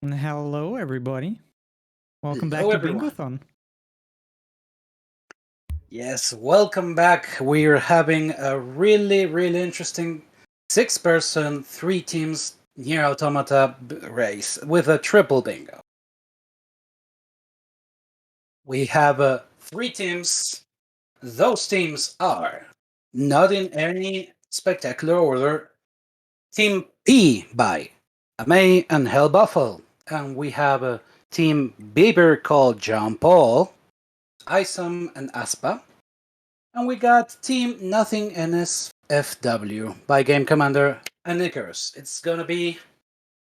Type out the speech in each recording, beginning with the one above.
Hello, everybody. Welcome back Hello, to everyone. Bingothon. Yes, welcome back. We're having a really interesting 6-person, 3 teams NieR Automata race with a triple bingo. We have 3 teams. Those teams are, not in any spectacular order, Team P by Ameiii and hellbufl. And we have a Team Bieber called Jean Paul, Isom and Aspa. And we got Team Nothing NSFW by Gamecmdr and lcarus. It's gonna be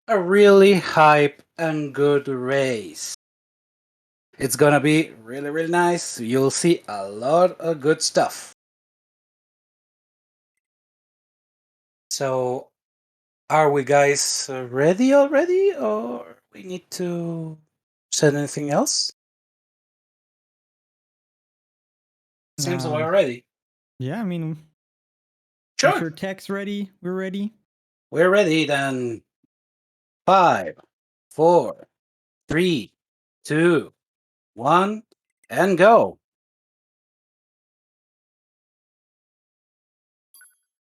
a really hype and good race. It's gonna be really nice. You'll see a lot of good stuff. So, are we guys ready already, or we need to say anything else? Seems we're ready. Yeah, I mean, Sure. Mr. Tech's ready. We're ready. We're ready then. 5, 4, 3, 2, 1, and go.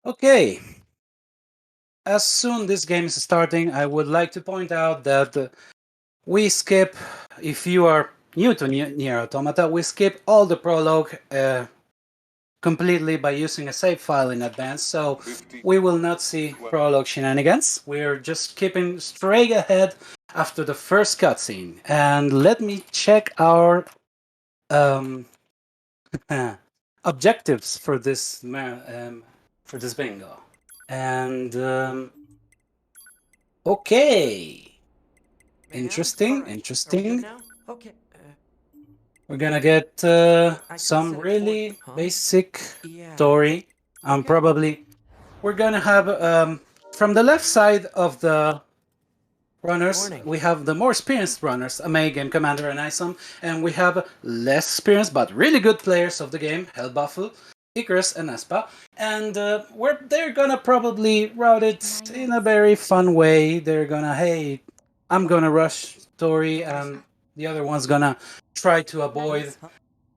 Okay. As soon this game is starting, I would like to point out that we skip, if you are new to NieR Automata, we skip all the prologue completely by using a save file in advance, so we will not see prologue shenanigans. We're just skipping straight ahead after the first cutscene. And let me check our objectives for this bingo. And okay, interesting. Okay. We're gonna get some really basic Yeah. story. Okay. Probably we're gonna have from the left side of the runners, Morning. we have the more experienced runners, Ameiii, Gamecmdr, and Isom, and we have less experienced but really good players of the game, hellbufl, lcarus, and aspa, and they're gonna probably route it in a very fun way. They're gonna, hey, I'm gonna rush story, and the other one's gonna try to avoid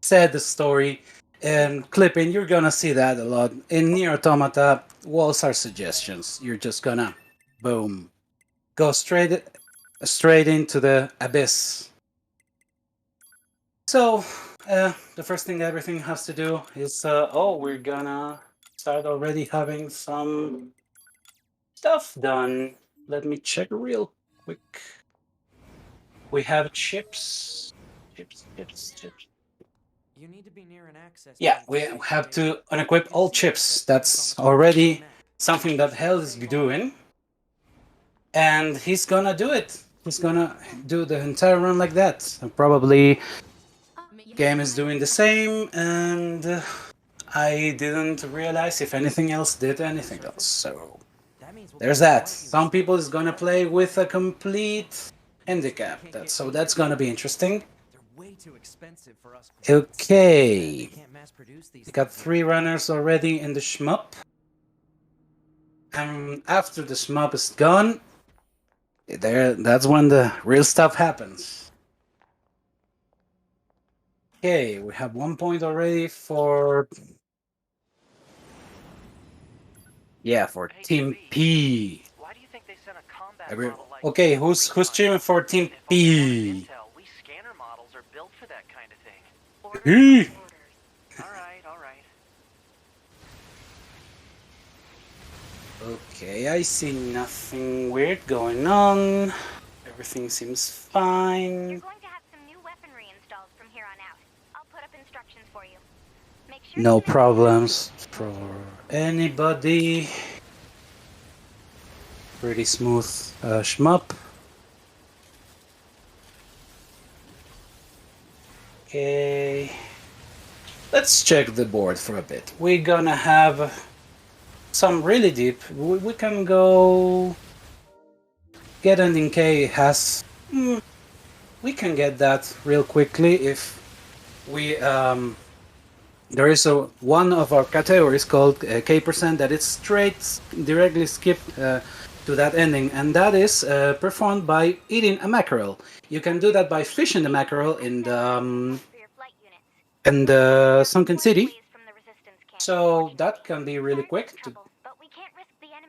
said story and clipping. You're gonna see that a lot in NieR Automata. Walls are suggestions. You're just gonna boom, go straight into the abyss. So the first thing everything has to do is we're gonna start already having some stuff done. Let me check real quick. We have chips. You need to be near an access. Yeah, we have to unequip all chips. That's already something that Hell is doing. And he's gonna do it. He's gonna do the entire run like that. And probably game is doing the same, and I didn't realize if anything else did anything else. So there's that. Some people is gonna play with a complete handicap. So that's gonna be interesting. Okay. We got 3 runners already in the shmup. And after the shmup is gone, that's when the real stuff happens. Okay, we have 1 point already for... Yeah, for Team P. Why do you think they sent a combat model like okay, who's cheering for Team P? We scanner models are built for that kind of thing. All right. Okay, I see nothing weird going on. Everything seems fine. You're going to have some new weaponry installed from here on out. I'll put up instructions for you. Make sure no problems for anybody. Pretty smooth shmup. Okay. Let's check the board for a bit. We're gonna have some really deep. We can go get ending K has. We can get that real quickly if we there is one of our categories called K% that is directly skip to that ending, and that is performed by eating a mackerel. You can do that by fishing the mackerel in the sunken city. So that can be really quick.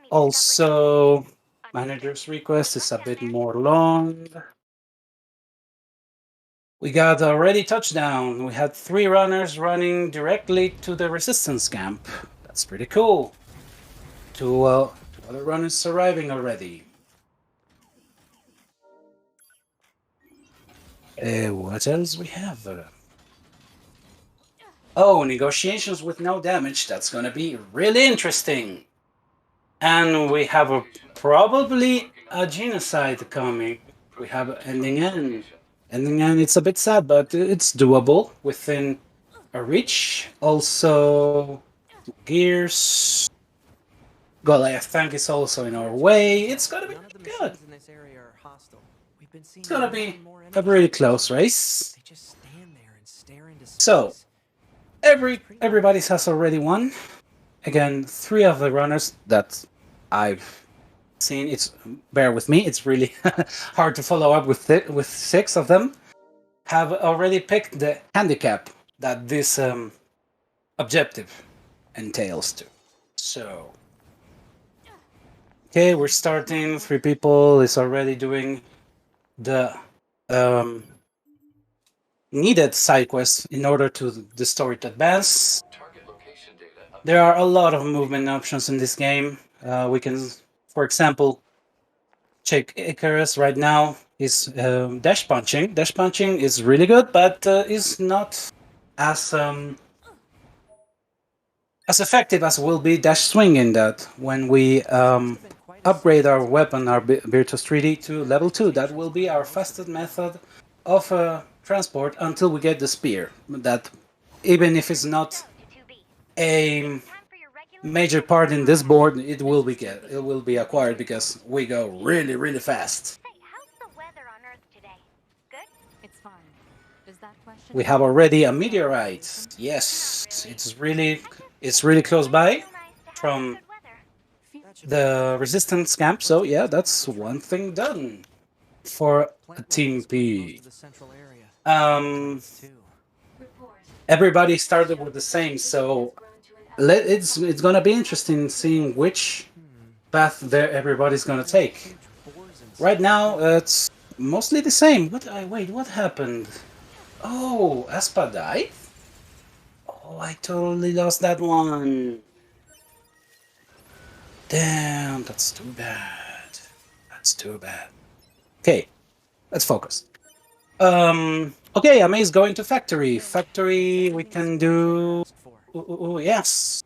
Also, manager's request is a bit more long. We got already touchdown. We had 3 runners running directly to the resistance camp. That's pretty cool. 2 other runners arriving already. What else we have? Oh, negotiations with no damage. That's gonna be really interesting. And we have probably a genocide coming. We have ending end. Ending end, it's a bit sad, but it's doable within a reach. Also, gears. Goliath tank is also in our way. It's gonna be None of the good. machines in this area are hostile. We've been seeing It's gonna more be and more a enemies. really close race. They just stand there and stare into space. So, everybody has already won. Again, 3 of the runners that I've seen, bear with me, it's really hard to follow up with 6 of them, have already picked the handicap that this objective entails to. So, okay, we're starting. 3 people is already doing the needed side quests in order to the story to advance. There are a lot of movement options in this game. We can, for example, check Icarus right now is dash punching. Dash punching is really good, but is not as effective as will be dash swinging. That when we upgrade our weapon, our Virtus 3D to level 2, that will be our fastest method of transport until we get the spear. That even if it's not a major part in this board, it will be acquired because we go really fast. Hey, how's the weather on Earth today? Good? It's fine. Does that question We have already a meteorite. Yes, it's really close by from the resistance camp. So yeah, that's one thing done for a Team P. Everybody started with the same, so it's gonna be interesting seeing which path everybody's gonna take. Right now, it's mostly the same. Wait, what happened? Oh, Aspa died? Oh, I totally lost that one. Damn, that's too bad. That's too bad. Okay, let's focus. Okay, Ameiii is going to factory. Factory, we can do. Yes.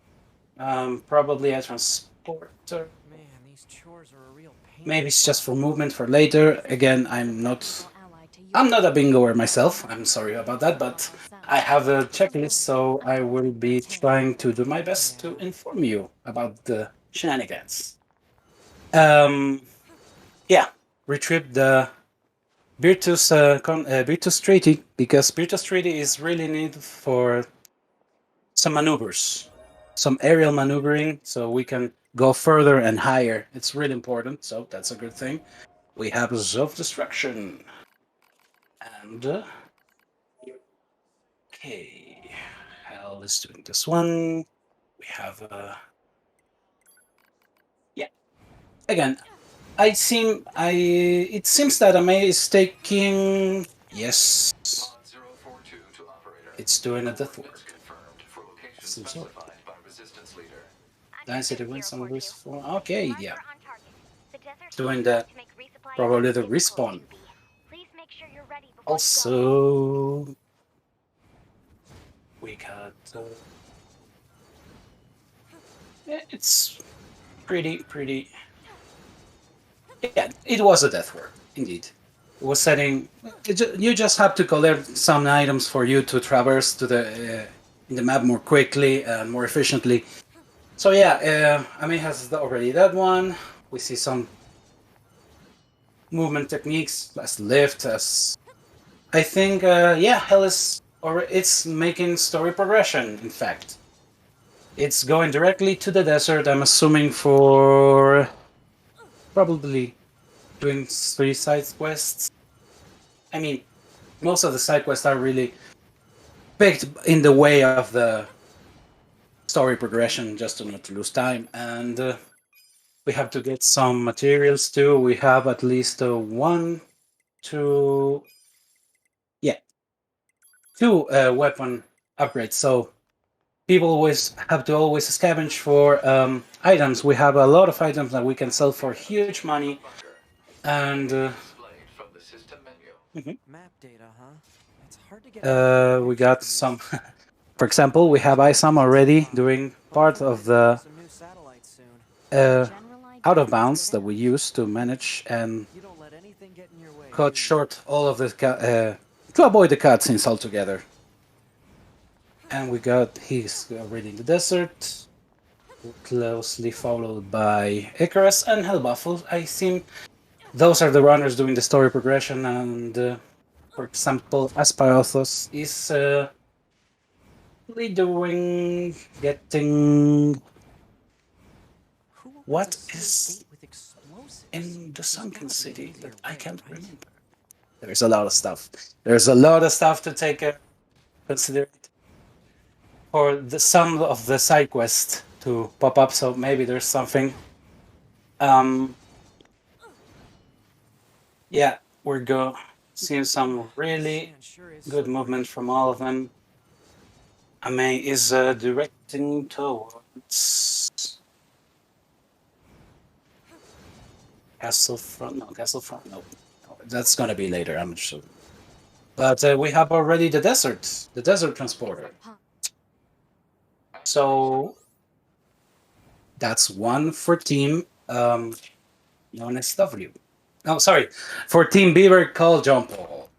Probably a transporter. Man, these chores are a real pain. Maybe it's just for movement for later. Again, I'm not a bingoer myself. I'm sorry about that, but I have a checklist, so I will be trying to do my best to inform you about the shenanigans. Yeah, retrieve the Virtus Treaty, because Virtus Treaty is really needed for some maneuvers, some aerial maneuvering, so we can go further and higher. It's really important, so that's a good thing. We have self-destruction. And okay, Hell is doing this one. We have yeah. Again, it seems that Ameiii is taking, yes. It's doing a death work. Some sort. Density wins some respawn. Okay, yeah. Doing the probably the respawn. Also, we got. It's pretty. Yeah, it was a death work, indeed. It was setting. You just have to collect some items for you to traverse to the in the map more quickly and more efficiently. So yeah, Ameiii has already that one. We see some movement techniques as lift, as I think. Yeah, Hell is or it's making story progression, in fact. It's going directly to the desert, I'm assuming, for probably doing 3 side quests. I mean, most of the side quests are really picked in the way of the story progression, just to not lose time. And we have to get some materials too. We have at least 1, 2, yeah, 2 weapon upgrades. So people always have to scavenge for items. We have a lot of items that we can sell for huge money, and Map data, huh? It's hard to get we got some. For example, we have ISAM already doing part of the some new satellites soon. General out idea of bounds is that we use to manage and You don't let anything get in your way. cut do you? short all of the to avoid the cutscenes altogether. And we got he's already in the desert, closely followed by Icarus and hellbufl. I think those are the runners doing the story progression, and for example, asparashos is doing getting Who opens what a sealed is gate with explosives? in the There's sunken gotta be an city easier that I way, can't right? remember. There's a lot of stuff. There's a lot of stuff to take consider for the some of the side quests to pop up. So maybe there's something. Yeah, we're seeing some really Man, sure is good slippery. movement from all of them. Ameiii is directing towards Castlefront. No, Castlefront. No, that's gonna be later. I'm sure. But we have already the desert transporter. So that's 1 for team known as W. No, sorry, for Team Beaver, call John Paul.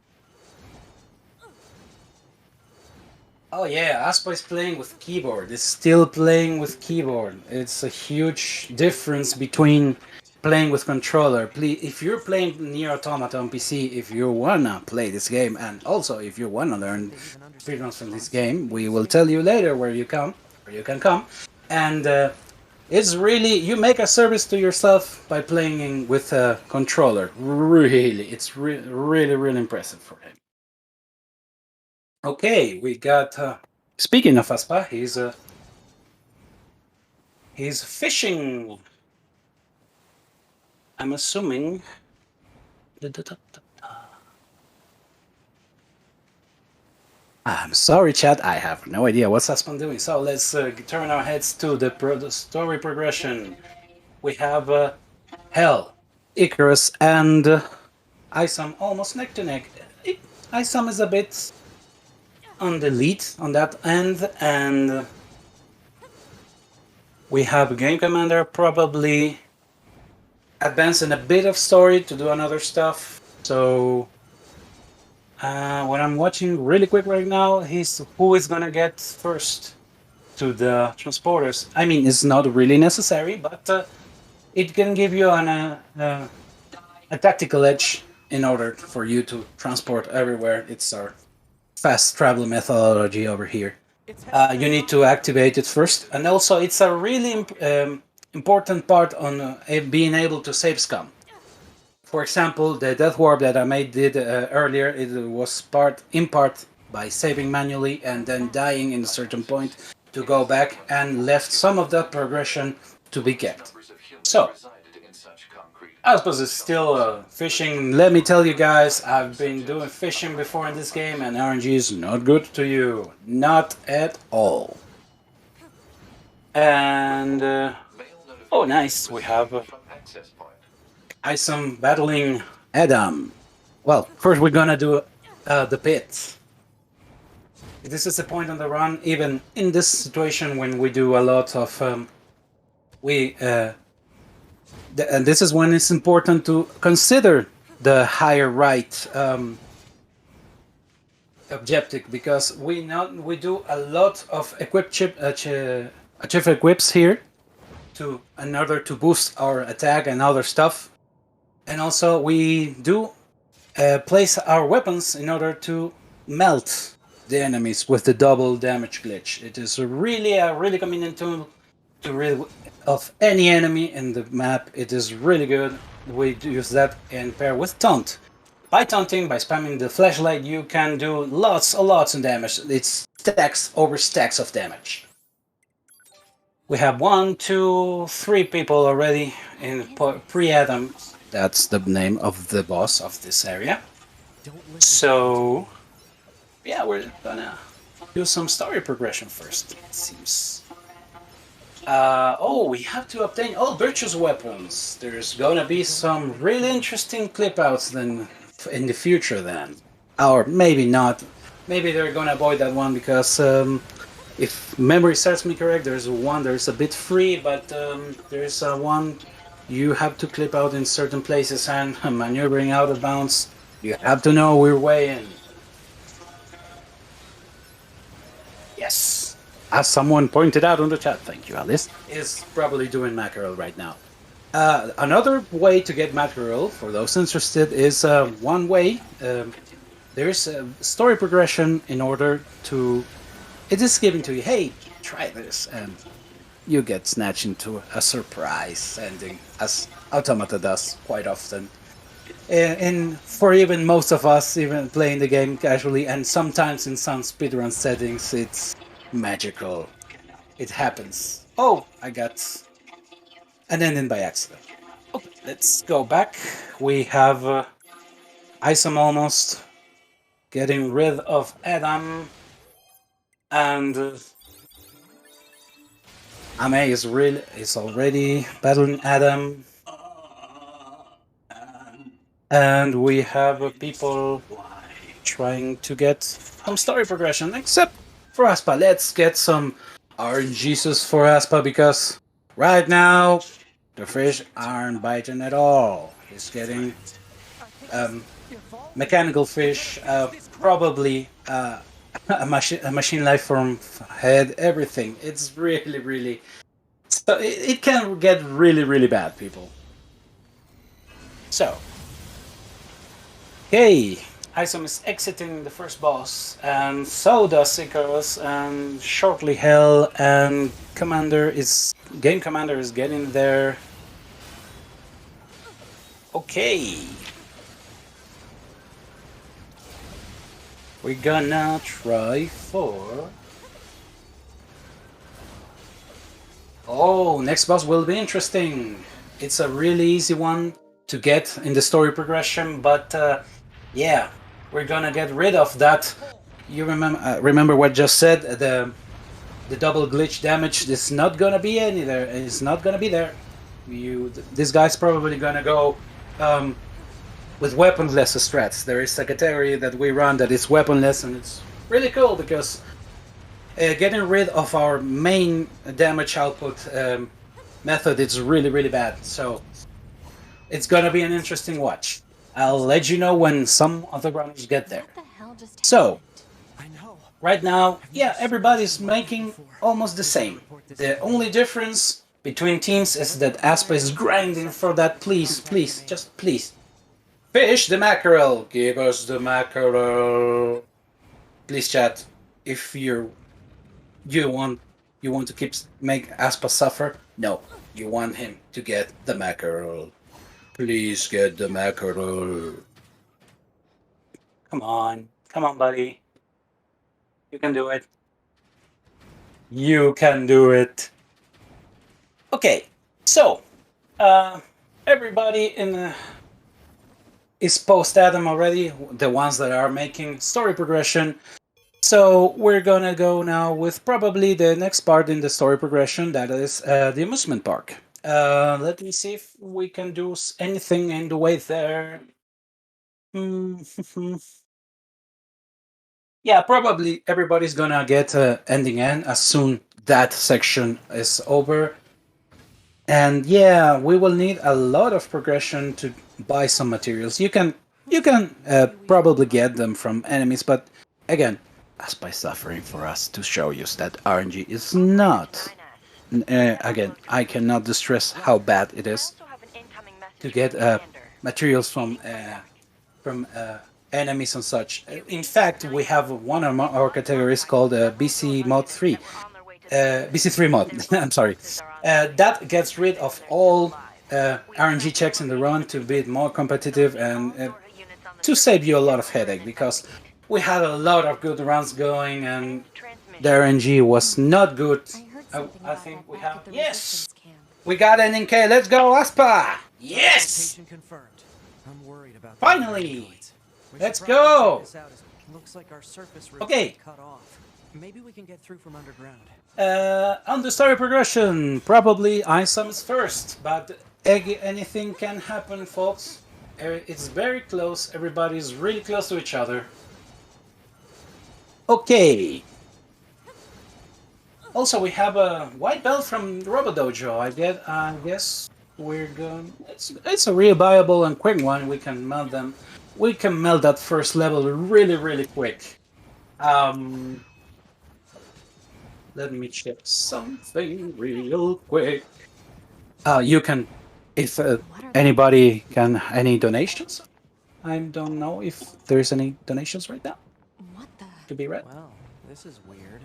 Oh yeah, Aspa is playing with keyboard. It's still playing with keyboard. It's a huge difference between playing with controller. If you're playing NieR Automata on PC, if you wanna play this game, and also if you wanna learn They even understand speedruns from this game, we responsibility will too. tell you later where you can come. And it's really, you make a service to yourself by playing with a controller. Really, it's really impressive for him. Okay, we got. Speaking of Aspa, he's fishing. I'm assuming. I'm sorry, chat. I have no idea what's Aspan doing. So let's turn our heads to the story progression. We have Hell, Icarus, and Isam almost neck to neck. Isam is a bit on the lead on that end, and we have Gamecmdr probably advancing a bit of story to do another stuff. So what I'm watching really quick right now is who is gonna get first to the transporters. I mean, it's not really necessary, but it can give you a tactical edge in order for you to transport everywhere. It's our fast travel methodology over here. You need to activate it first, and also it's a really important part on being able to save scum. For example, the death warp that Ameiii did earlier, it was in part by saving manually and then dying in a certain point to go back and left some of that progression to be kept. So, I suppose it's still fishing. Let me tell you guys, I've been doing fishing before in this game, and RNG is not good to you. Not at all. And, oh nice, we have Isam battling Adam. Well, first we're gonna do the pit. This is the point on the run, even in this situation when we do a lot of... and this is when it's important to consider the higher right objective, because we do a lot of achieve equips here in order to boost our attack and other stuff, and also we do place our weapons in order to melt the enemies with the double damage glitch. It is a really convenient tool to rid of any enemy in the map. It is really good. We use that in pair with taunt. By taunting, by spamming the flashlight, you can do lots of damage. It's stacks over stacks of damage. We have 1, 2, 3 people already in pre-Adam. That's the name of the boss of this area. So, yeah, we're gonna do some story progression first, it seems. We have to obtain all virtuous weapons. There's gonna be some really interesting clip outs then in the future then. Or maybe not. Maybe they're gonna avoid that one because if memory serves me correct, there's a bit free, but there's one you have to clip out in certain places and maneuvering out of bounds. You have to know your way in. Yes. As someone pointed out on the chat, thank you, Alice, is probably doing mackerel right now. Another way to get mackerel, for those interested, is one way. There's a story progression in order to... It is given to you, hey, try this, and you get snatched into a surprise ending, as Automata does quite often. And for even most of us, even playing the game casually, and sometimes in some speedrun settings, it's magical. It happens. Oh, I got an ending by accident. Okay, let's go back. We have Isom almost getting rid of Adam, and Ameiii is already battling Adam. And we have people trying to get some story progression, except for Aspa. Let's get some RNGs for Aspa, because right now the fish aren't biting at all. He's getting mechanical fish, probably a machine life form head, everything. It's really... So it can get really bad, people. So... Okay, Isom is exiting the first boss, and so does lcarus, and shortly Hell, and Gamecmdr is getting there. Okay. We're gonna try for... Oh, next boss will be interesting. It's a really easy one to get in the story progression, but yeah, we're gonna get rid of that. You remember what just said, the double glitch damage is not gonna be there. It's not gonna be there. This guy's probably gonna go with weaponless strats. There is a category that we run that is weaponless, and it's really cool because getting rid of our main damage output method is really bad. So it's gonna be an interesting watch. I'll let you know when some of the runners get there. What the hell just So, happened? right now, yeah, everybody's making almost the same. The only difference between teams is that Aspa is grinding for that. Please, just please. Fish the mackerel! Give us the mackerel! Please, chat. If you want to make Aspa suffer, no. You want him to get the mackerel. Please get the mackerel. Come on, buddy. You can do it. You can do it. Okay, so everybody is post Adam already. The ones that are making story progression. So we're gonna go now with probably the next part in the story progression. That is the amusement park. Let me see if we can do anything in the way there. Yeah, probably everybody's gonna get ending N as soon that section is over. And yeah, we will need a lot of progression to buy some materials. You can probably get them from enemies, but again, as by suffering for us to show you that RNG is not... again, I cannot stress how bad it is to get materials from enemies and such. In fact, we have one of our categories called BC Mod 3. BC3 mod, I'm sorry. That gets rid of all RNG checks in the run to be more competitive and to save you a lot of headache, because we had a lot of good runs going and the RNG was not good. I heard something I about think that we back have. at the Yes! resistance camp. We got an NK. Let's go, Aspa! Yes! Location confirmed. I'm worried about the Finally! androids. We should Let's probably go! check this out, as it looks like our surface route Okay. got cut off. Maybe we can get through from underground. On the story progression, probably Isam is first, but anything can happen, folks. It's very close. Everybody's really close to each other. Okay. Also, we have a white belt from Robodojo. I guess we're going. It's a real viable and quick one. We can melt them. We can melt that first level really quick. Let me check something real quick. You can, if anybody can, any donations? I don't know if there's any donations right now What the? to be read. Well, this is weird.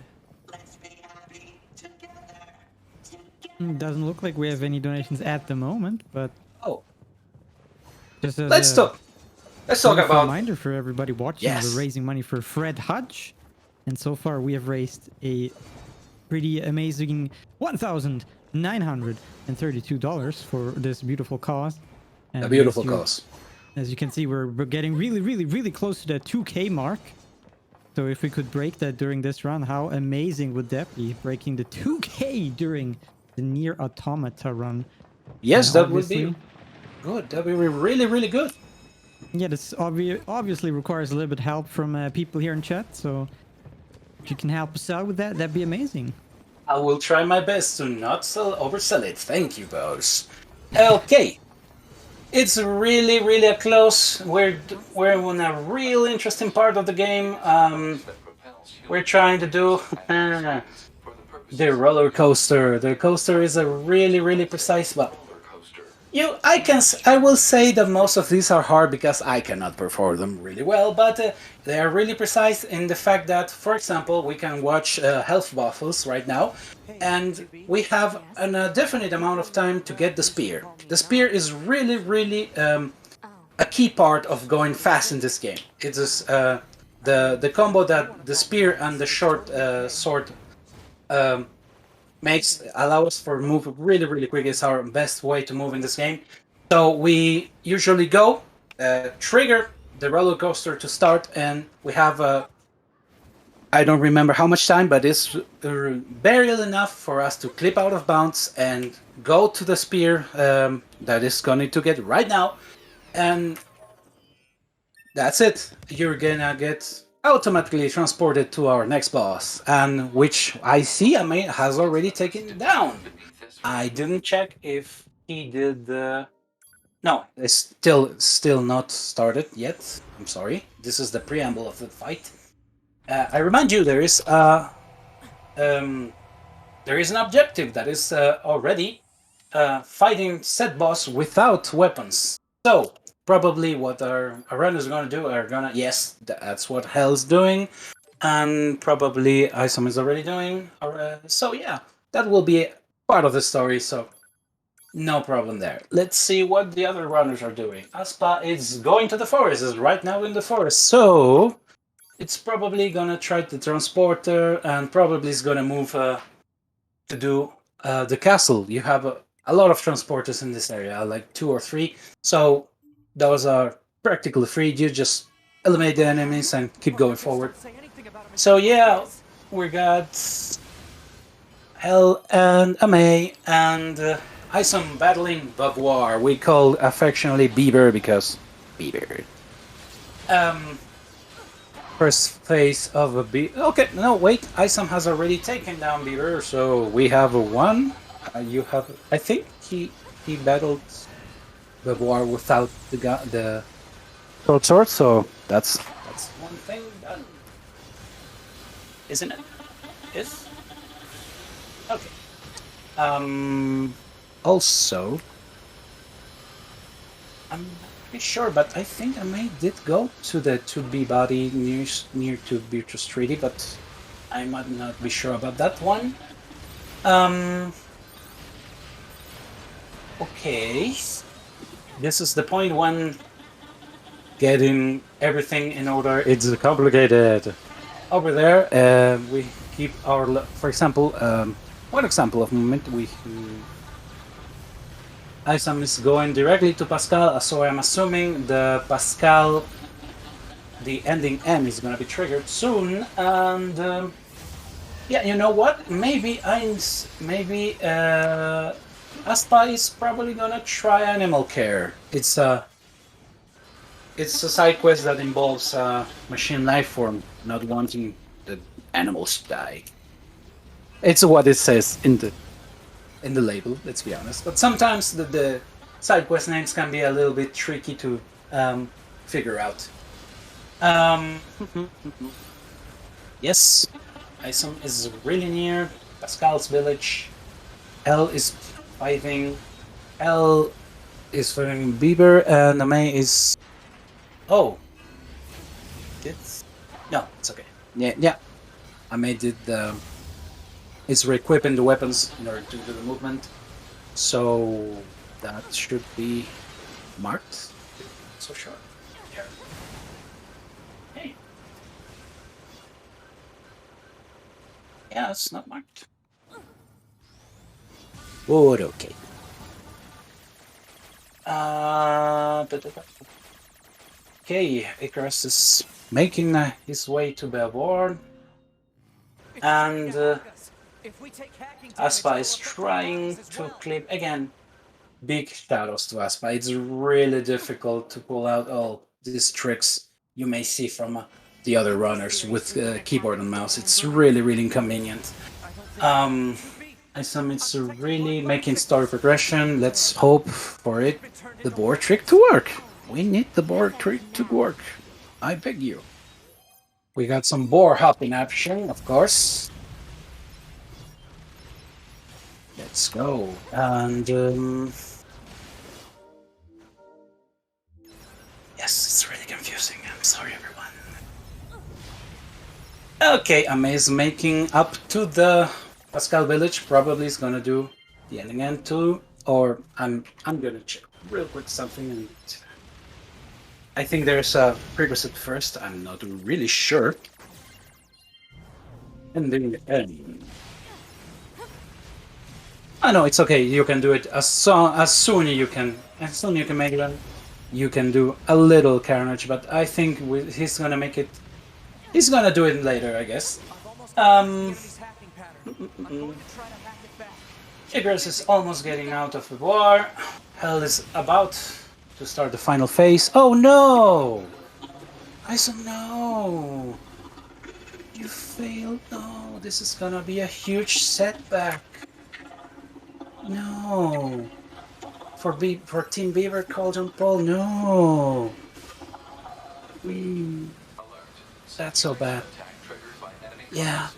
Doesn't look like we have any donations at the moment, but Oh, just as let's a talk. Let's talk brief about. reminder for everybody watching, Yes. we're raising money for Fred Hutch, and so far we have raised a pretty amazing $1,932 for this beautiful cause. And A beautiful as you- cause. As you can see, we're getting really close to the 2K mark. So if we could break that during this run, how amazing would that be? Breaking the 2K during the NieR Automata run. Yes, And that would be obviously- good. That would be really good. Yeah, this obviously requires a little bit help from people here in chat. So if you can help us out with that, that'd be amazing. I will try my best to not oversell it. Thank you, boss. Okay. It's really a close. We're in a real interesting part of the game. We're trying to do the roller coaster. The coaster is a really precise button. I will say that most of these are hard because I cannot perform them really well, but they are really precise in the fact that, for example, we can watch hellbufl right now, and we have a definite amount of time to get the spear. The spear is really a key part of going fast in this game. It is the combo that the spear and the short sword allow us for move really quick. Is our best way to move in this game. So we usually go trigger the roller coaster to start, and we have I don't remember how much time, but it's barely enough for us to clip out of bounds and go to the spear that is going to get right now, and that's it. You're gonna get automatically transported to our next boss, and which I see Ameiii has already taken down. I didn't check if he did the. No, it's still not started yet. I'm sorry. This is the preamble of the fight. I remind you, there is an objective that is already fighting said boss without weapons. So probably what our runners are going to do are gonna, yes, that's what Hell's doing, and probably Isam is already doing. So yeah, that will be part of the story. So no problem there. Let's see what the other runners are doing. Aspa is going to the forest. Is right now in the forest. So it's probably gonna try the transporter, and probably is gonna move to do the castle. You have a lot of transporters in this area, like 2 or 3. So those are practically free. You just eliminate the enemies and keep going forward. So yeah, we got Hell and Ameiii and Isam battling Bavoir. We call affectionately Beaver because Beaver. First phase of a Beaver. Okay, no, wait. Isam has already taken down Beaver, so we have a 1. You have. I think he battled Bavoir without the short sword, so that's one thing done, isn't it? Yes. Okay. Also, Pretty sure, but I think Ameiii did go to the 2B body near to Virtus 3D, but I might not be sure about that one. Okay. This is the point when getting everything in order. It's complicated. Over there, we keep our, for example, one example of movement, Isam is going directly to Pascal, so I'm assuming the Pascal, the ending M is going to be triggered soon, and yeah, you know what? Maybe Aspa is probably going to try animal care. It's a side quest that involves machine life form not wanting the animals to die. It's what it says in the label, let's be honest. But sometimes the side quest names can be a little bit tricky to figure out. Yes, Isam is really near Pascal's village. L is fighting Bieber, and Ameiii is... Oh. No, it's okay. Yeah. Ameiii did is re-equipping the weapons in order to do the movement. So that should be marked. So sure. Yeah. Hey. Yeah, it's not marked. But okay. Okay, lcarus is making his way to the board, and Aspa is trying to clip again. Big shoutouts to Aspa. It's really difficult to pull out all these tricks you may see from the other runners with keyboard and mouse. It's really, really inconvenient. Isam is really making story progression. Let's hope for it, the board trick to work. We need the board trick to work. I beg you. We got some boar hopping action, of course. Let's go. And yes, it's really confusing. I'm sorry, everyone. Okay, Ameiii is making up to the Pascal village. Probably is gonna do the ending end too, or I'm gonna check real quick something, and I think there's a prerequisite first. I'm not really sure. And then the end. Oh no, it's okay. You can do it as soon as you can make it. You can do a little carnage, but I think he's gonna make it. He's gonna do it later, I guess. lcarus is almost getting out of the war. Hell is about to start the final phase. Oh no! Isam, no! You failed. No, this is gonna be a huge setback. No. For Team Beaver, Cauldron Paul, no. That's so bad. Yeah,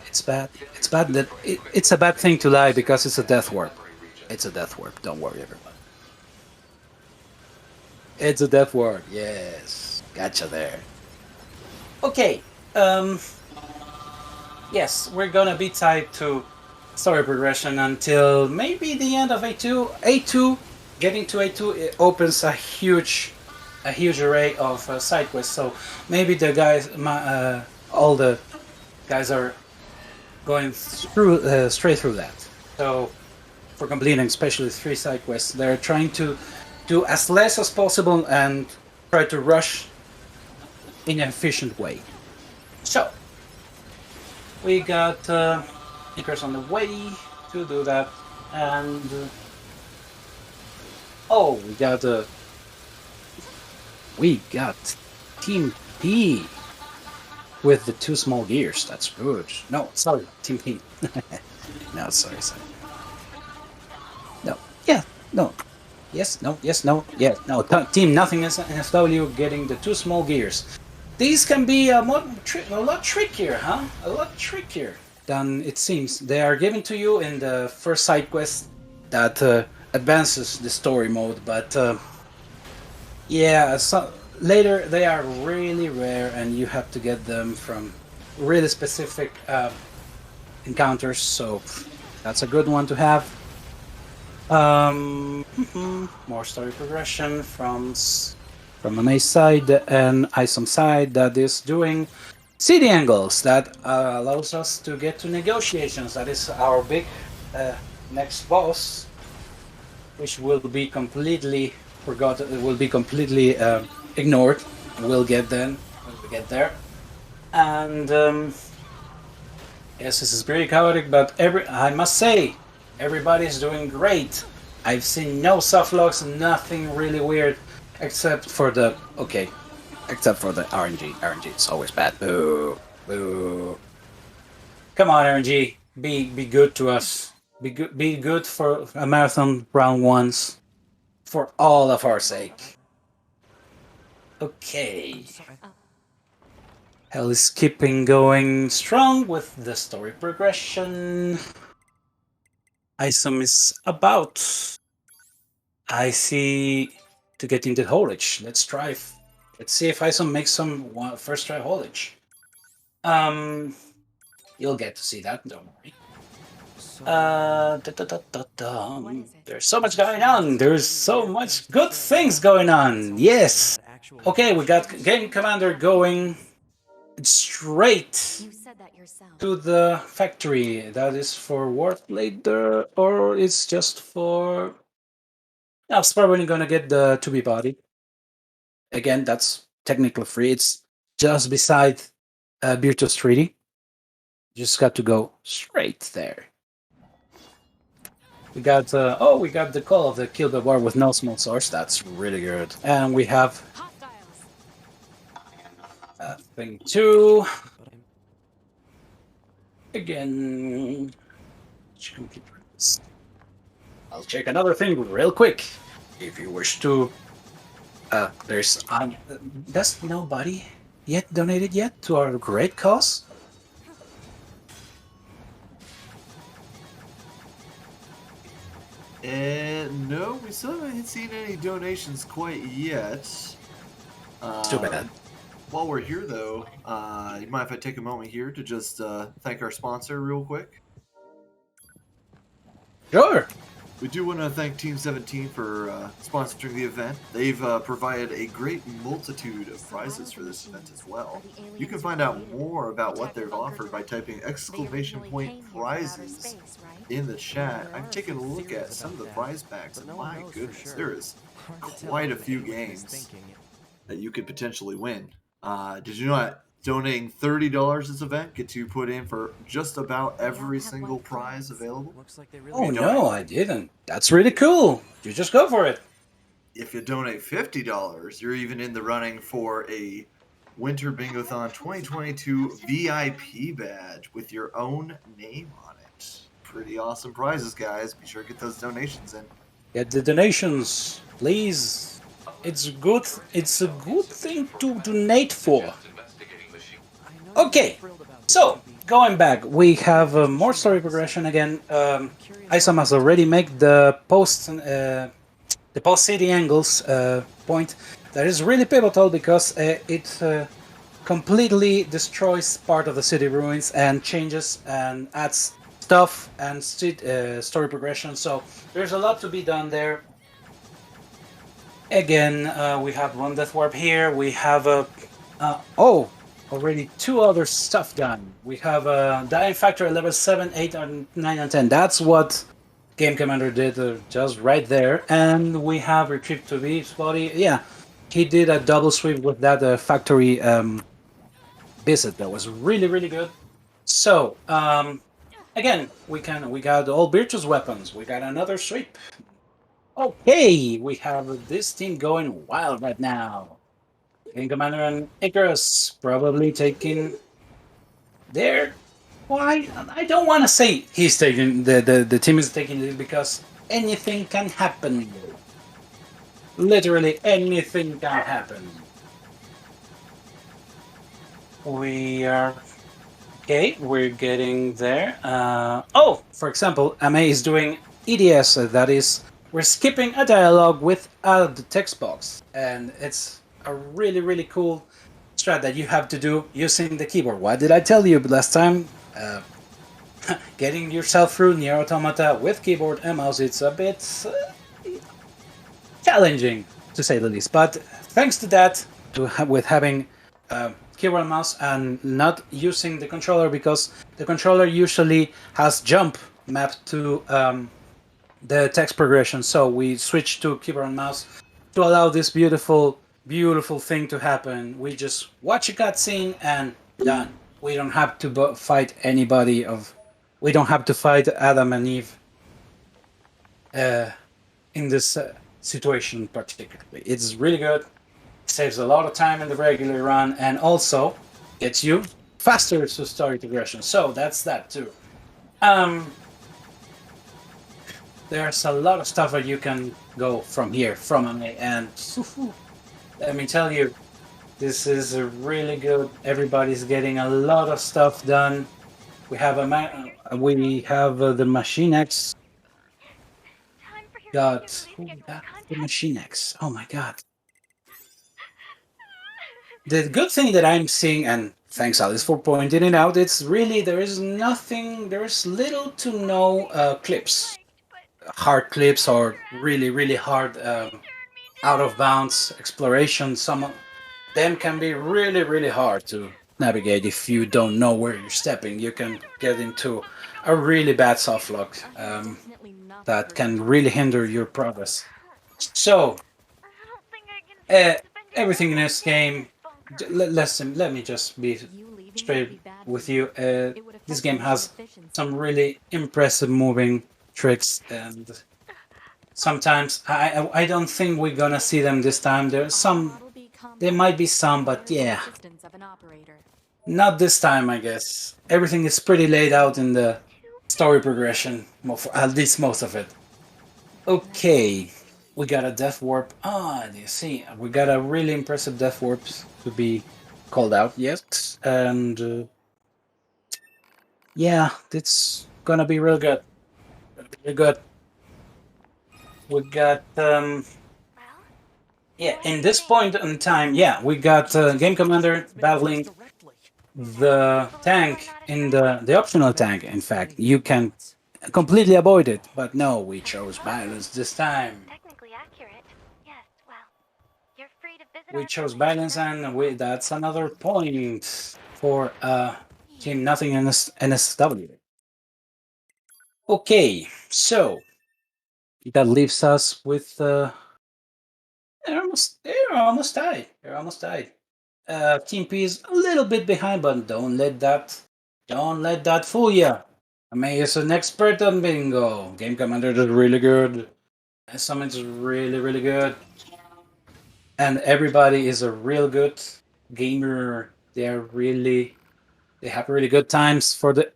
it's bad. It's bad that it's a bad thing to lie because it's a death warp. It's a death warp. Don't worry, everyone. It's a death warp. Yes, gotcha there. Okay. Yes, we're gonna be tied to story progression until maybe the end of A2. A2, getting to A2, it opens a huge array of side quests. So maybe the guys, all the guys are going through straight through that. So for completing especially 3 side quests, they're trying to do as less as possible and try to rush in an efficient way. So we got lcarus on the way to do that, and oh, we got Team P with the 2 small gears. That's good. No, sorry, Team P. No, sorry. No, yeah, no. Yes, no, yes, no, yeah, no. Team Nothingness NSW getting the 2 small gears. These can be a lot trickier, huh? A lot trickier than it seems. They are given to you in the first side quest that advances the story mode, but Yeah, so later they are really rare, and you have to get them from really specific encounters. So that's a good one to have. More story progression from Ameiii side and Isom side that is doing city angles that allows us to get to negotiations. That is our big next boss, which will be completely forgotten. It will be completely ignored. We'll get then when we get there. And yes, this is very chaotic, but I must say, everybody's doing great. I've seen no soft locks, nothing really weird, except for the except for the RNG. RNG is always bad. Boo, boo. Come on, RNG, be good to us. Be good for a marathon round once, for all of our sake. Okay. Hell is keeping going strong with the story progression. Isom is about. I see to get into haulage. Let's try. Let's see if Isom makes some first try haulage. You'll get to see that. Don't worry. There's so much going on. There's so much good things going on. Yes. Okay, we got Gamecmdr going straight You said that yourself. to the factory. That is for work later, or it's just for. I was probably gonna get the 2B body. Again, that's technically free. It's just beside Virtus 3D. Just got to go straight there. We got we got the call of the kill the bar with no small source. That's really good. And we have thing 2. Again, I'll check another thing real quick. If you wish to, there's does nobody yet donated yet to our great cause? And no, we still haven't seen any donations quite yet. It's too bad. While we're here, though, you mind if I take a moment here to just thank our sponsor real quick? Sure. We do want to thank Team 17 for sponsoring the event. They've provided a great multitude of prizes for this event as well. You can find out more about what they've offered by typing !prizes in the chat. I've taken a look at some of the prize packs, and my goodness, there is quite a few games that you could potentially win. Did you know that donating $30 this event gets you put in for just about every single prize available? Oh no, I didn't. That's really cool. You just go for it. If you donate $50, you're even in the running for a Winter Bingothon 2022 VIP badge with your own name on it. Pretty awesome prizes, guys. Be sure to get those donations in. Get the donations, please. It's good. It's a good thing to donate for. Okay, so going back, we have more story progression again. Isom has already made the post city angles point. That is really pivotal because it completely destroys part of the city ruins and changes and adds stuff and story progression. So there's a lot to be done there. Again, we have one death warp here. We have a already 2 other stuff done. We have a Dying Factor level 7, 8, and 9, and 10. That's what Gamecmdr did just right there. And we have Retrieve to B's body. Yeah, he did a double sweep with that factory visit. That was really, really good. So, again, we got all Virtus weapons. We got another sweep. Okay, we have this team going wild right now. Gamecmdr and lcarus probably taking their. Why? I don't want to say he's taking the team is taking it because anything can happen. Literally anything can happen. We are okay. We're getting there. For example, Ameiii is doing EDS. That is we're skipping a dialogue without the text box, and it's a really cool strat that you have to do using the keyboard. What did I tell you last time? Getting yourself through NieR Automata with keyboard and mouse, it's a bit challenging, to say the least. But thanks to that, with having keyboard and mouse and not using the controller, because the controller usually has jump mapped to the text progression, so we switched to keyboard and mouse to allow this beautiful thing to happen. We just watch a cutscene and done. We don't have to fight anybody we don't have to fight Adam and Eve in this situation particularly. It's really good. Saves a lot of time in the regular run, and also gets you faster to story progression. So that's that too. There's a lot of stuff that you can go from here, from Ameiii, and let me tell you, this is a really good. Everybody's getting a lot of stuff done. We have the Machine X. The Machine X. Oh my god. The good thing that I'm seeing, and thanks Alice for pointing it out, it's really there's little to no clips. Hard clips or really hard out of bounds exploration. Some of them can be really hard to navigate if you don't know where you're stepping. You can get into a really bad soft lock that can really hinder your progress. So everything in this game, let me just be straight with you. This game has some really impressive moving tricks, and sometimes I don't think we're gonna see them this time. There might be some, but yeah, not this time, I guess. Everything is pretty laid out in the story progression, at least most of it. Okay, we got a death warp. You see, we got a really impressive death warp to be called out yet, and yeah, it's gonna be real good. Good. We got in this point in time, we got Gamecmdr battling the tank in the optional tank. In fact, you can completely avoid it, but no, we chose balance this time. Technically accurate. Yes, well, you're free to visit. We chose balance, and that's another point for Team Nothing NSW. Okay, so that leaves us with they're almost tied. Team P is a little bit behind, but don't let that fool you. Ameiii is an expert on bingo. Gamecmdr is really good. Summit is really good, and everybody is a real good gamer. They have really good times for the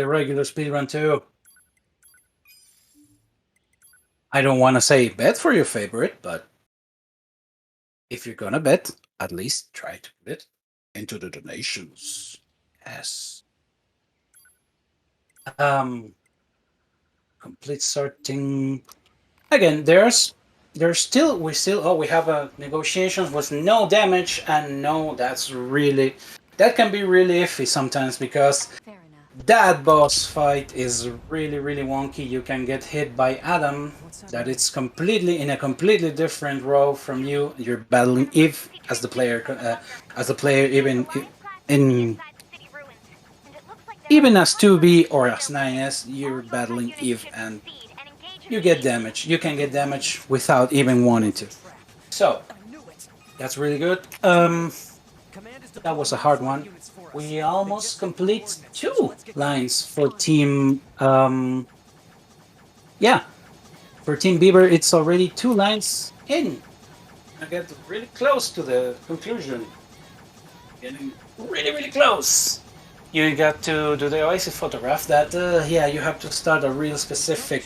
regular speedrun too. I don't want to say bet for your favorite, but if you're gonna bet, at least try to put it into the donations. Yes. Complete sorting. Again, we have negotiations with no damage, and no, that can be really iffy sometimes, because that boss fight is really wonky. You can get hit by Adam, that it's in a completely different row from you. You're battling Eve as the player, even as 2B or as 9S, you're battling Eve, and you get damage. You can get damage without even wanting to. So that's really good. That was a hard one. We almost complete 2 lines for Team. For Team Beaver, it's already 2 lines in. I get really close to the conclusion. Getting really close. You got to do the Oasis photograph. That you have to start a real specific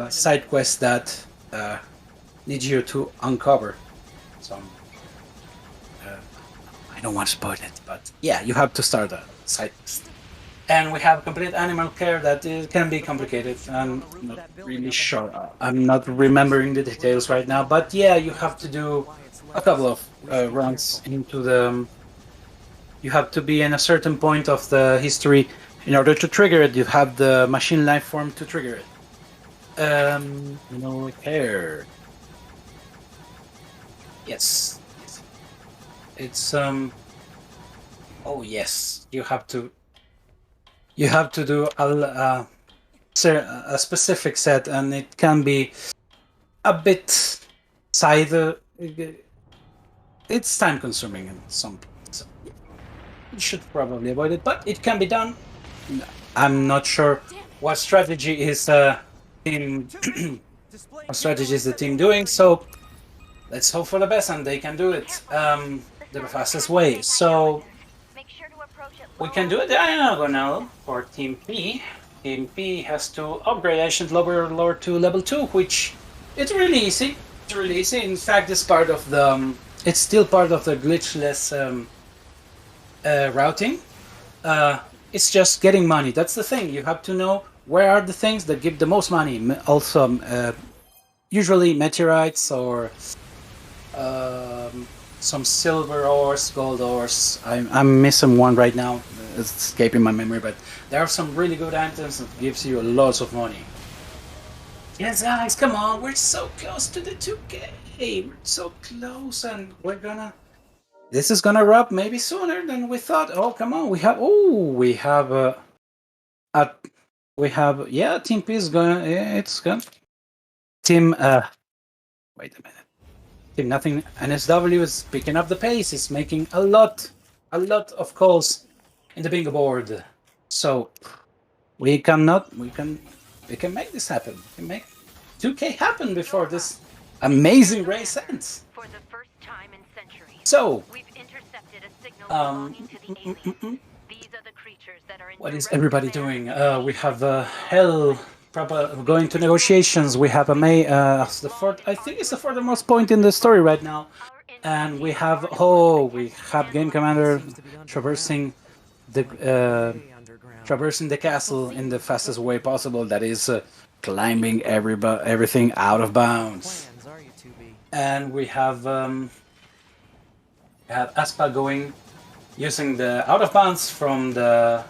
side quest that needs you to uncover some. I don't want to spoil it, but yeah, you have to start a side quest. And we have complete animal care that can be complicated. I'm not really sure. I'm not remembering the details right now. But yeah, you have to do a couple of runs into the. You have to be in a certain point of the history in order to trigger it. You have the machine life form to trigger it. No care. Yes. It's Oh yes, you have to. You have to do a specific set, and it can be a bit side. It's time consuming in some points. You should probably avoid it, but it can be done. I'm not sure what strategy is team. What strategy is the team doing? So let's hope for the best, and they can do it the fastest way. So Make sure to approach it we can do it diagonal for Team P. Team P has to upgrade Ancient Lord to level 2, which it's really easy. It's really easy. In fact, it's part of the. It's still part of the glitchless routing. It's just getting money. That's the thing. You have to know where are the things that give the most money. Also, usually meteorites or some silver ores, gold ores. I'm missing one right now. It's escaping my memory, but there are some really good items that gives you lots of money. Yes, guys, come on. We're so close to the 2K. We're so close, and we're gonna. This is gonna wrap maybe sooner than we thought. Oh, come on. Yeah, Team P is gonna. Yeah, it's gonna. Team. Wait a minute. Team Nothing NSW is picking up the pace. It's making a lot of calls in the bingo board. So we can make this happen. We can make 2K happen before this amazing race ends. For the first time in centuries, So we've intercepted a signal belonging to the aliens. These are the creatures that are in what is direct everybody command doing? of We have Hell going to negotiations. We have Ameiii as the fourth. I think it's the furthermost point in the story right now. And we have Gamecmdr traversing the castle in the fastest way possible. That is climbing everything out of bounds. Plans, are you 2B? And we have Aspa going using the out of bounds from the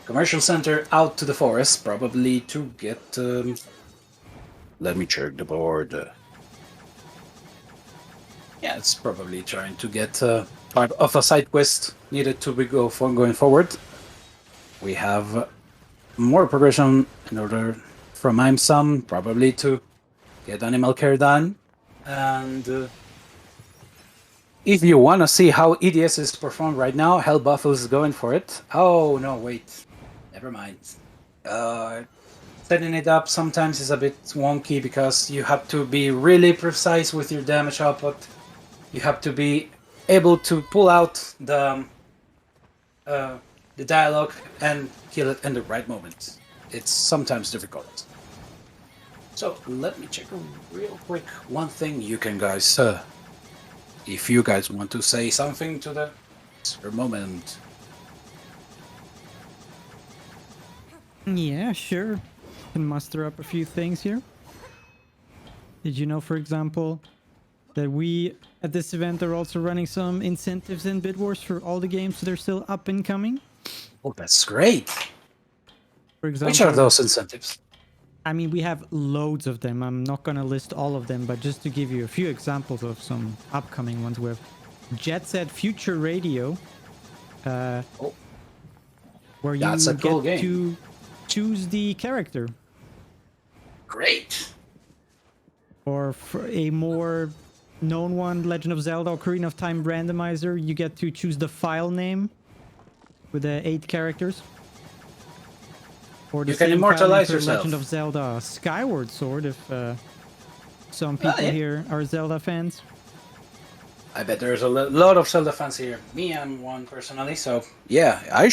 commercial center out to the forest, probably to get. Let me check the board. Yeah, it's probably trying to get part of a side quest needed to be going forward. We have more progression in order from Ameiii probably to get animal care done. And if you want to see how EDS is performed right now, hellbufl is going for it. Oh, no, wait. Never mind. Setting it up sometimes is a bit wonky because you have to be really precise with your damage output. You have to be able to pull out the dialogue and kill it in the right moment. It's sometimes difficult. So let me check real quick one thing. You can guys, if you guys want to say something to the moment. Yeah, sure. Can muster up a few things here. Did you know, for example, that we at this event are also running some incentives in Bid Wars for all the games that are still up and coming? Oh, that's great. For example, Which are those incentives? I mean, we have loads of them. I'm not going to list all of them, but just to give you a few examples of some upcoming ones, we have Jet Set Future Radio, where you That's a cool get game. to choose the character. Great. Or for a more known one, Legend of Zelda Ocarina of Time randomizer, you get to choose the file name with the 8 characters. Or the You can same immortalize file name for yourself. Legend of Zelda Skyward Sword, if some people yeah. here are Zelda fans. I bet there's a lot of Zelda fans here. Me, I'm one personally, so yeah, I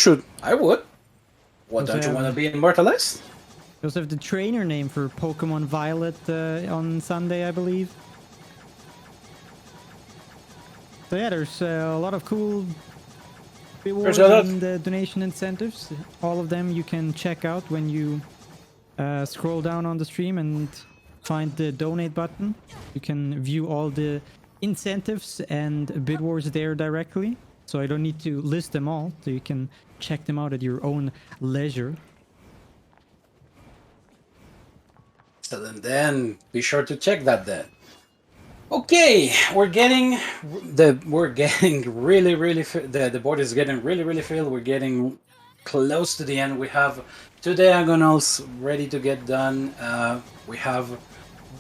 would. What, don't you want to be immortalized? We also have the trainer name for Pokemon Violet on Sunday, I believe. So yeah, there's a lot of cool rewards a lot. and donation incentives. All of them you can check out when you scroll down on the stream and find the donate button. You can view all the incentives and bid wars there directly. So I don't need to list them all. So you can check them out at your own leisure. Excellent. Then be sure to check that then. Okay, we're getting really the board is getting really filled. We're getting close to the end. We have 2 diagonals ready to get done. We have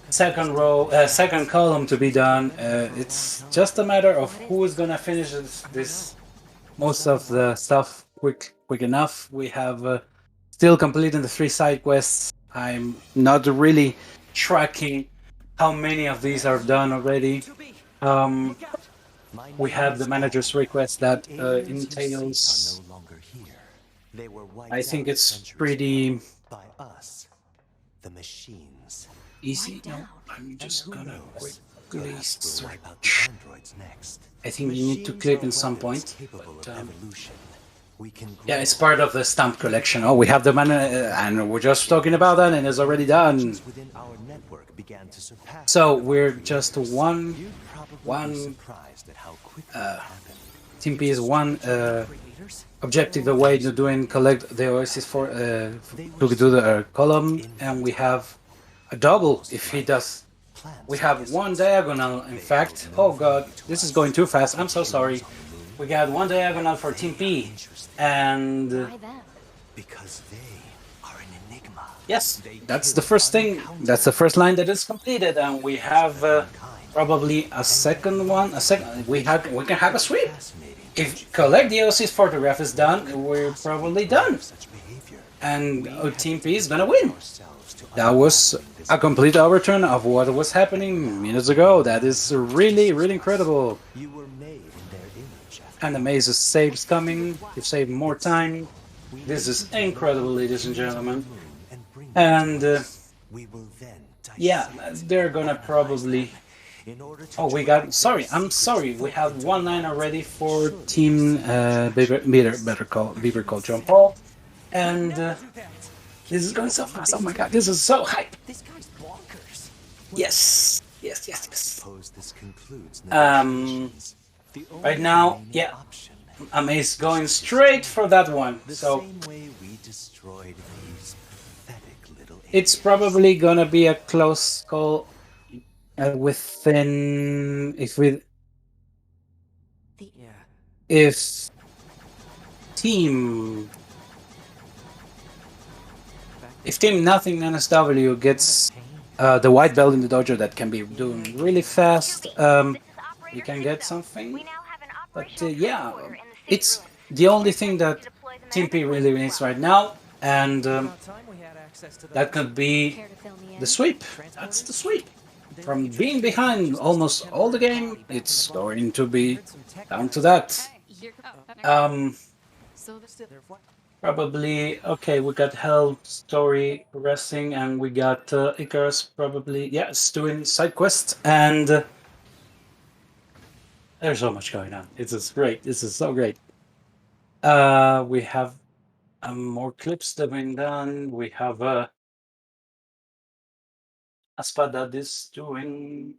second column to be done. It's just a matter of who is gonna finish this most of the stuff quick enough. We have still completing the 3 side quests. I'm not really tracking how many of these are done already. We have the manager's request that entails. I think it's pretty the machines. easy. No, I'm just gonna quickly switch. Next. I think you need to click in some point. But, We can yeah, it's part of the stamp collection. Oh, we have the mana, and we're just talking about that, and it's already done. within our network began to surpass. So we're just one Surprised at how quickly it happened. Team P is one objective away to collect the oasis for to do the column, and we have a double if he does. We have 1 diagonal, in fact. Oh god, this is going too fast. I'm so sorry. We got 1 diagonal for Team P, and Why them? Because they are an enigma. yes, that's the first thing. That's the first line that is completed, and we have probably a second one. We can have a sweep. If collect the OC's photograph is done, we're probably done, and Team P is gonna win. That was a complete overturn of what was happening minutes ago. That is really incredible. You were made in their image. And the maze's saves coming. You save more time. This is incredible, ladies and gentlemen. And We will then yeah, they're gonna probably. Oh, we got. Sorry, I'm sorry. We have 1 line already for Team Beaver Call John Paul, and this is going so fast. Oh my god, this is so hype. This guy's bonkers. Yes. Suppose this concludes Right now, yeah, Ameii's going straight for that one. So same way we destroyed these pathetic little it's probably gonna be a close call within if Team Nothing NSW gets the white belt in the dojo, that can be doing really fast. You can get something, but yeah, it's the only thing that Team P really needs right now, and that could be Care to fill me in? the sweep. That's the sweep. From being behind almost all the game, it's going to be down to that. So this Probably, okay, we got Hell Story resting, and we got Icarus probably, yes, doing side quests, and there's so much going on. This is great. This is so great. We have more clips that have been done. We have Aspa that is doing,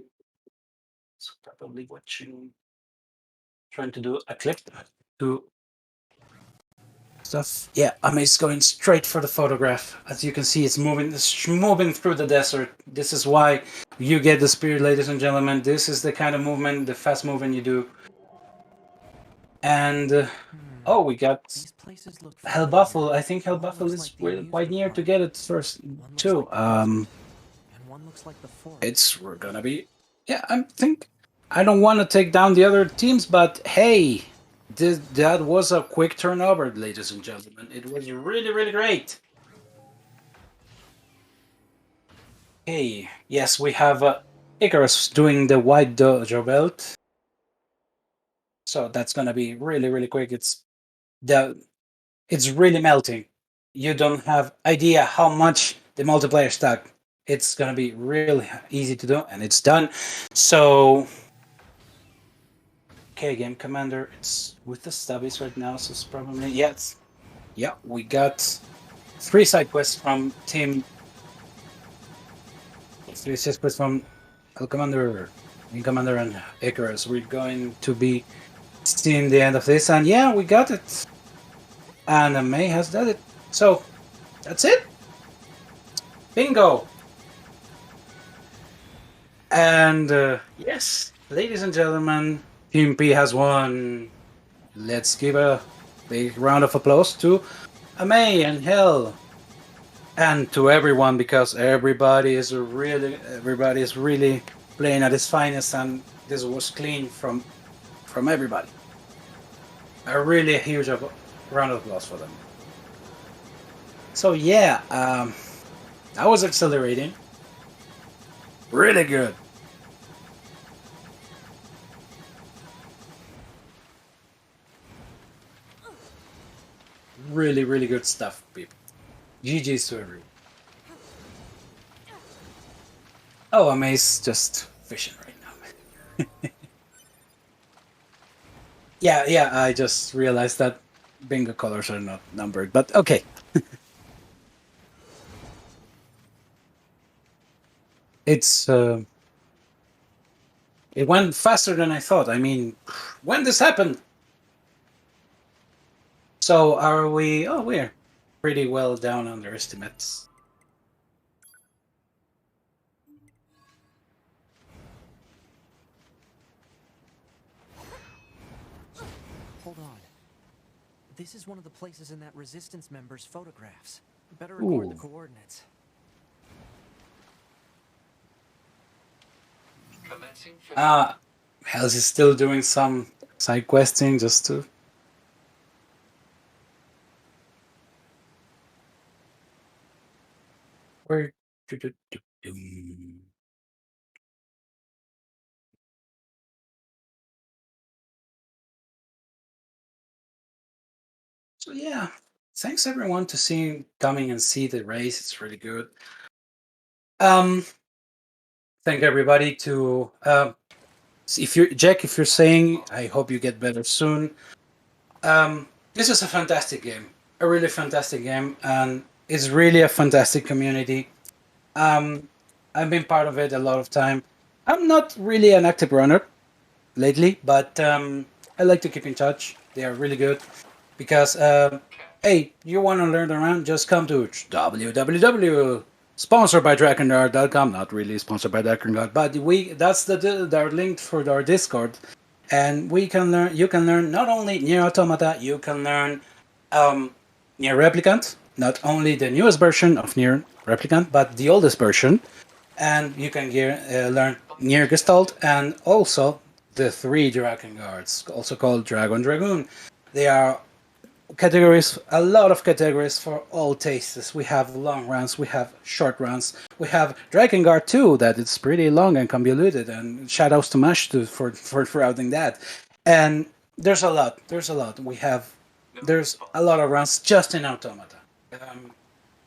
so probably watching, trying to do a clip to stuff. Yeah, Ameii's going straight for the photograph. As you can see, it's moving through the desert. This is why you get the spirit, ladies and gentlemen. This is the kind of movement, the fast movement you do. And oh, we got hellbufl. I think hellbufl is quite near to get it first too. We're gonna be. Yeah, I don't want to take down the other teams, but hey. That was a quick turnover, ladies and gentlemen. It was really great. Hey, yes, we have Icarus doing the white dojo belt. So that's gonna be really quick. It's really melting. You don't have idea how much the multiplayer stack. It's gonna be really easy to do, and it's done. So Okay, Gamecmdr, it's with the stubbies right now, so it's probably yes. Yeah, we got 3 side quests from Team. 3 side quests from Gamecmdr, and Icarus. We're going to be seeing the end of this, and yeah, we got it. And Ameiii has done it. So that's it. Bingo. And yes, ladies and gentlemen, Team P has won. Let's give a big round of applause to Ameiii and Hell, and to everyone, because everybody is really playing at its finest, and this was clean from everybody. A really huge round of applause for them. So yeah, that was exhilarating. Really good. Really, really good stuff, people. GG's to everyone. Oh, Ameii's just fishing right now. Yeah, I just realized that bingo colors are not numbered, but okay. It's it went faster than I thought. I mean, when this happened. So are we? Oh, we're pretty well down under estimates. Hold on. This is one of the places in that resistance member's photographs. Better Ooh. record the coordinates. Hells is still doing some side questing just to. Where? So yeah, thanks everyone to coming and see the race. It's really good. Thank everybody to if you're saying, I hope you get better soon. This is a fantastic game, a really fantastic game, and it's really a fantastic community. I've been part of it a lot of time. I'm not really an active runner lately, but I like to keep in touch. They are really good because hey, you want to learn around? Just come to sponsored by drakengmdr.com. Not really sponsored by Drakengmdr, but that's the link for our Discord, and we can learn. You can learn not only NieR Automata, you can learn NieR Replicant, not only the newest version of NieR Replicant, but the oldest version, and you can learn NieR Gestalt, and also the 3 Dragon Guards, also called Dragoon. They are categories, a lot of categories for all tastes. We have long runs, we have short runs, we have Drakengard 2 that is pretty long and convoluted, and shoutouts to Mash for routing that. And there's a lot. There's a lot of runs just in Automata.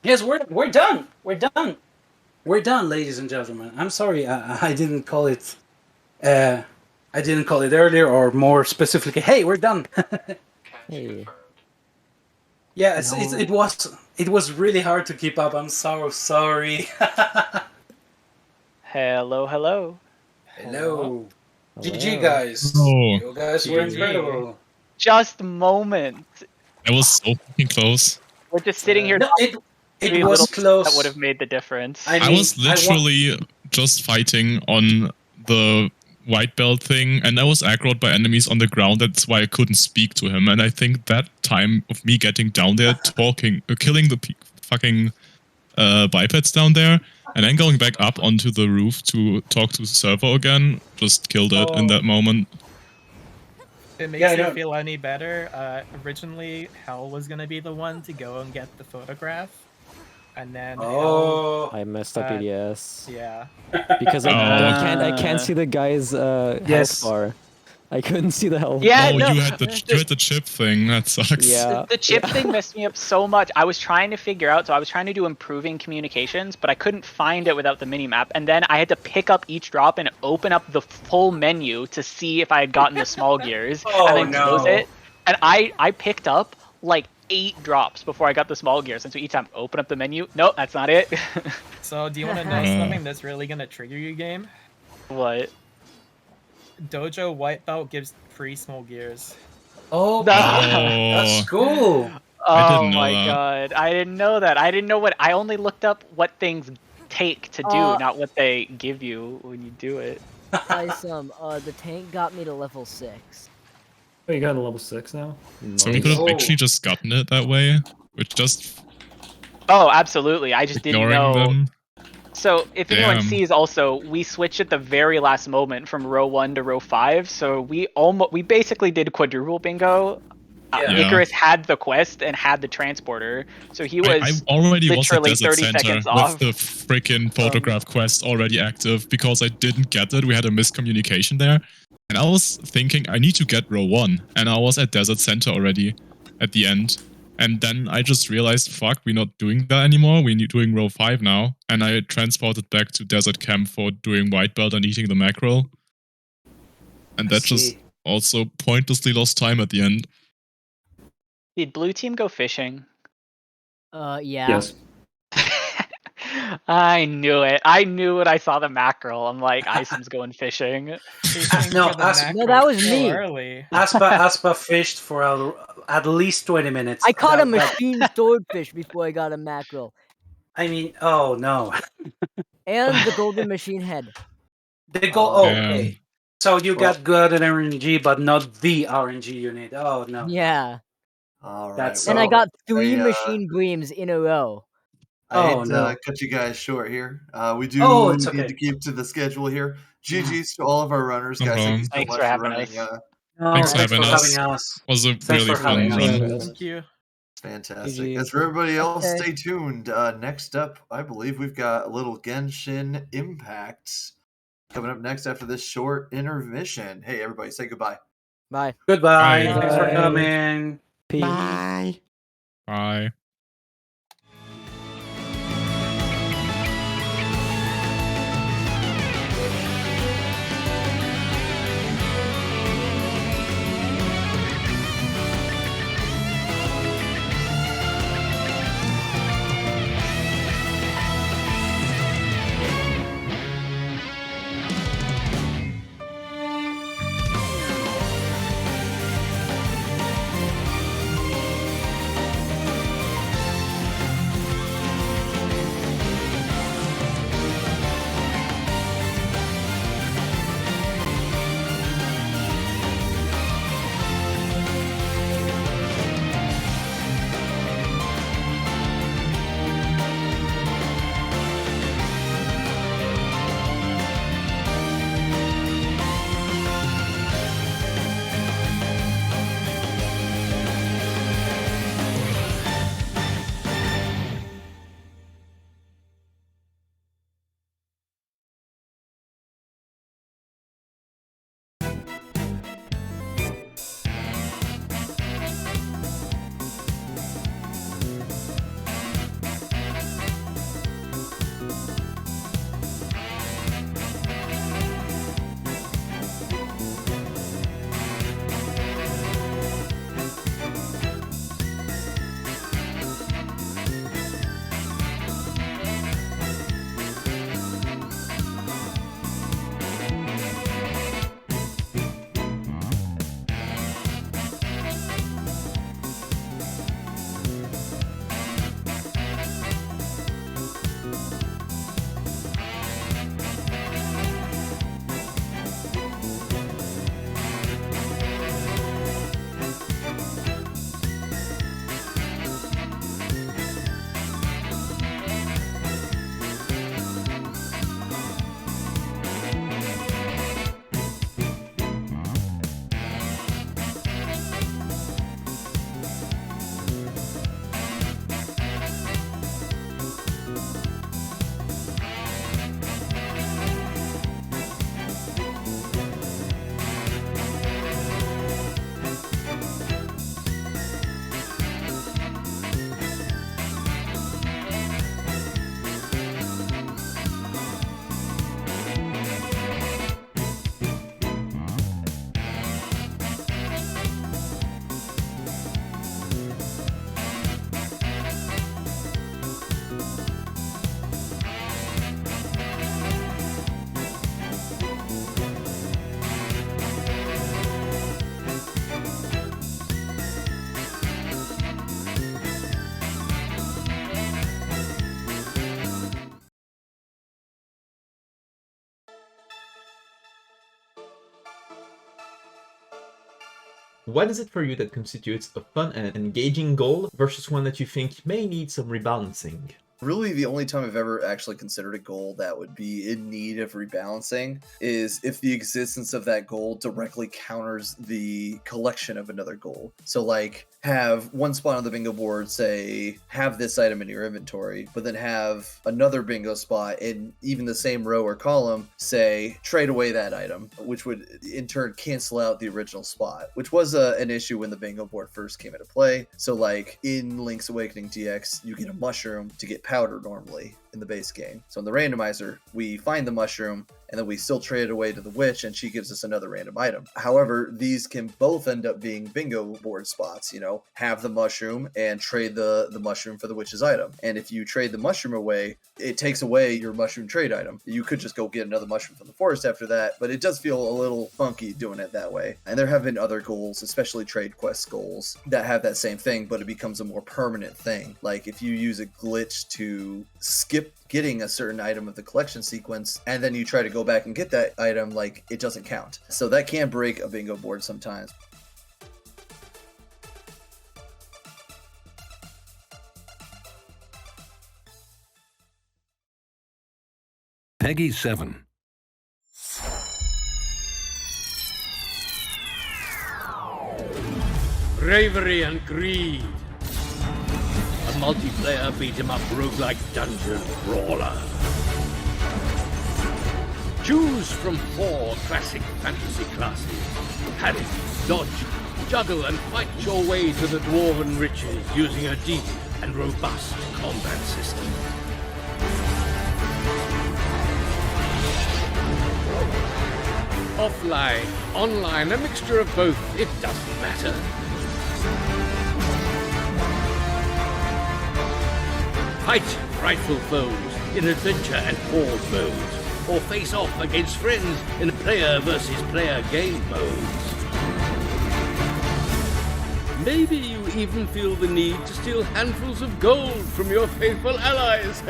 Yes, we're done. We're done, ladies and gentlemen. I'm sorry, I didn't call it. I didn't call it earlier, or more specifically, hey, we're done. Hey. Yeah, it was really hard to keep up. I'm so sorry. Hello. Hello. GG guys. Oh, You guys were GG. incredible. Just a moment. that was so fucking close. We're just sitting here. No, it three was little close. That would have made the difference. I I mean, was literally just fighting on the white belt thing, and I was aggroed by enemies on the ground. That's why I couldn't speak to him. And I think that time of me getting down there, killing the fucking bipeds down there, and then going back up onto the roof to talk to Servo again, just killed it in that moment. If it makes you feel any better, originally Hell was gonna be the one to go and get the photograph, and then Hell, I messed up EDS. yeah, Because I can't see the guy's health bar. I couldn't see the hell. Yeah, oh, no, you had the chip thing. That sucks. Yeah. the chip thing messed me up so much. I was trying to figure out, so I was trying to do improving communications, but I couldn't find it without the minimap. And then I had to pick up each drop and open up the full menu to see if I had gotten the small gears, and then close it. And I picked up like 8 drops before I got the small gears, and so each time open up the menu, nope, that's not it. So do you want to know something that's really gonna trigger you, game? What? Dojo white belt gives free small gears. Oh, that's cool. Oh my god, I didn't know that. I didn't know what. I only looked up what things take to do, not what they give you when you do it. Guys, the tank got me to level 6. Oh, you got a level 6 now? So we could have actually just gotten it that way, with just. Oh, absolutely. I just didn't know. Them. So if anyone sees, also we switched at the very last moment from row 1 to row 5. So we basically did quadruple bingo. Icarus had the quest and had the transporter, so he was I already literally was at 30 Desert seconds Center off. with the freaking photograph quest already active because I didn't get it. We had a miscommunication there, and I was thinking I need to get row 1, and I was at Desert Center already at the end. And then I just realized, fuck, we're not doing that anymore. We're doing row 5 now. And I transported back to Desert Camp for doing white belt and eating the mackerel. And that just also pointlessly lost time at the end. Did blue team go fishing? Yeah. Yes. I knew it. I knew it. I saw the mackerel. I'm like, Isim's going fishing. No, that was me. Aspa fished for at least 20 minutes. I caught a machine swordfish before I got a mackerel. I mean, oh no. And the golden machine head. Okay. So you got good at RNG, but not the RNG unit. Oh no. Yeah. All right. That's and I got 3 machine breams in a row. I hate to cut you guys short here. We do need to keep to the schedule here. GG's to all of our runners, guys. Thank you so Thanks much for having running. us. Thanks for having us. Was a really fun run. Thank you. Fantastic. As for everybody else, stay tuned. Next up, I believe we've got a little Genshin Impact coming up next after this short intermission. Hey, everybody, say goodbye. Bye. Goodbye. Bye. Thanks for coming. Peace. Bye. Bye. What is it for you that constitutes a fun and engaging goal versus one that you think may need some rebalancing? Really, the only time I've ever actually considered a goal that would be in need of rebalancing is if the existence of that goal directly counters the collection of another goal. So like have one spot on the bingo board say have this item in your inventory, but then have another bingo spot in even the same row or column say trade away that item, which would in turn cancel out the original spot, which was an issue when the bingo board first came into play. So like in Link's Awakening DX, you get a mushroom to get powder normally in the base game. So in the randomizer, we find the mushroom and then we still trade it away to the witch and she gives us another random item. However, these can both end up being bingo board spots, you know, have the mushroom and trade the mushroom for the witch's item. And if you trade the mushroom away, it takes away your mushroom trade item. You could just go get another mushroom from the forest after that, but it does feel a little funky doing it that way. And there have been other goals, especially trade quest goals, that have that same thing, but it becomes a more permanent thing. Like if you use a glitch to skip getting a certain item of the collection sequence and then you try to go back and get that item, like it doesn't count. So that can break a bingo board sometimes. Peggy 7. Bravery and greed. A multiplayer beat-em-up roguelike dungeon brawler. Choose from 4 classic fantasy classes. Parry, dodge, juggle and fight your way to the dwarven riches using a deep and robust combat system. Offline, online, a mixture of both, it doesn't matter. Fight frightful foes in adventure and horde modes, or face off against friends in player versus player game modes. Maybe you even feel the need to steal handfuls of gold from your faithful allies.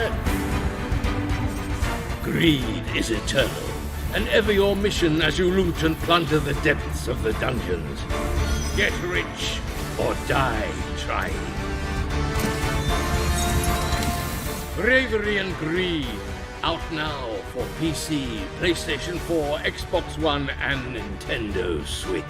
Greed is eternal, and ever your mission as you loot and plunder the depths of the dungeons. Get rich or die trying. Bravery and Greed, out now for PC, PlayStation 4, Xbox One, and Nintendo Switch.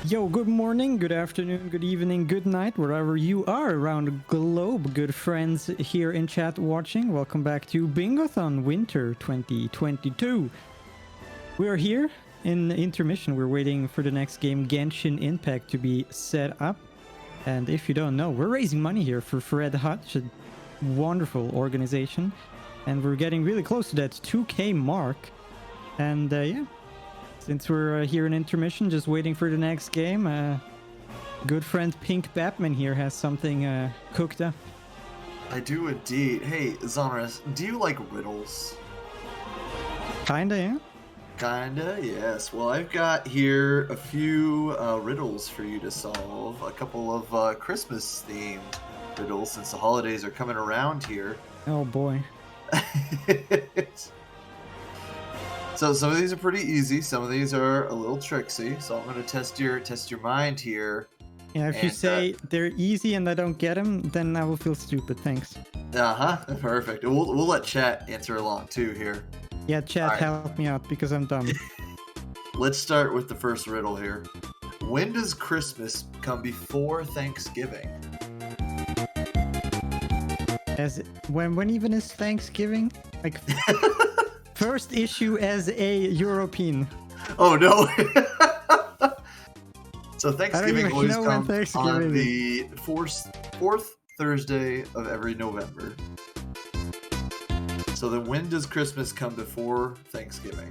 Yo, good morning, good afternoon, good evening, good night, wherever you are around the globe, good friends here in chat watching. Welcome back to Bingothon Winter 2022. We are here in intermission. We're waiting for the next game, Genshin Impact, to be set up. And if you don't know, we're raising money here for Fred Hutch, a wonderful organization. And we're getting really close to that 2K mark. And yeah. Since we're here in intermission, just waiting for the next game, good friend Pink Batman here has something cooked up. I do indeed. Hey, Zonras, do you like riddles? Kinda, yeah. Kinda, yes. Well, I've got here a few riddles for you to solve. A couple of Christmas-themed riddles, since the holidays are coming around here. Oh boy. So some of these are pretty easy. Some of these are a little tricksy. So I'm going to test your mind here. Yeah, if you say they're easy and I don't get them, then I will feel stupid. Thanks. Perfect. We'll let chat answer along too here. Yeah, chat, help me out because I'm dumb. Let's start with the first riddle here. When does Christmas come before Thanksgiving? When even is Thanksgiving? Like first issue as a European. Oh no. So Thanksgiving always comes on the fourth Thursday of every November. So then when does Christmas come before Thanksgiving?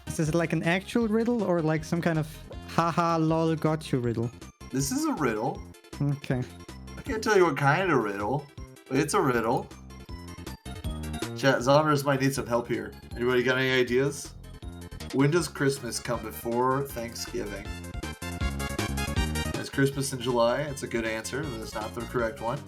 Is this like an actual riddle or like some kind of haha lol got you riddle? This is a riddle. Okay. I can't tell you what kind of riddle, but it's a riddle. Chat, Zombers might need some help here. Anybody got any ideas? When does Christmas come before Thanksgiving? It's Christmas in July. It's a good answer, but it's not the correct one.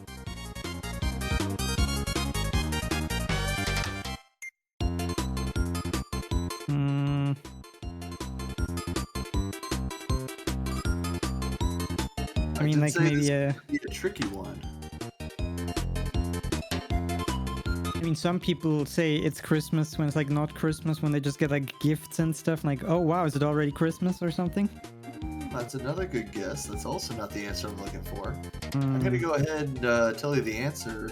I mean, like maybe a tricky one. I mean, some people say it's Christmas when it's like not Christmas, when they just get like gifts and stuff. Like, oh wow, is it already Christmas or something? That's another good guess. That's also not the answer I'm looking for. I'm gonna go ahead and tell you the answer.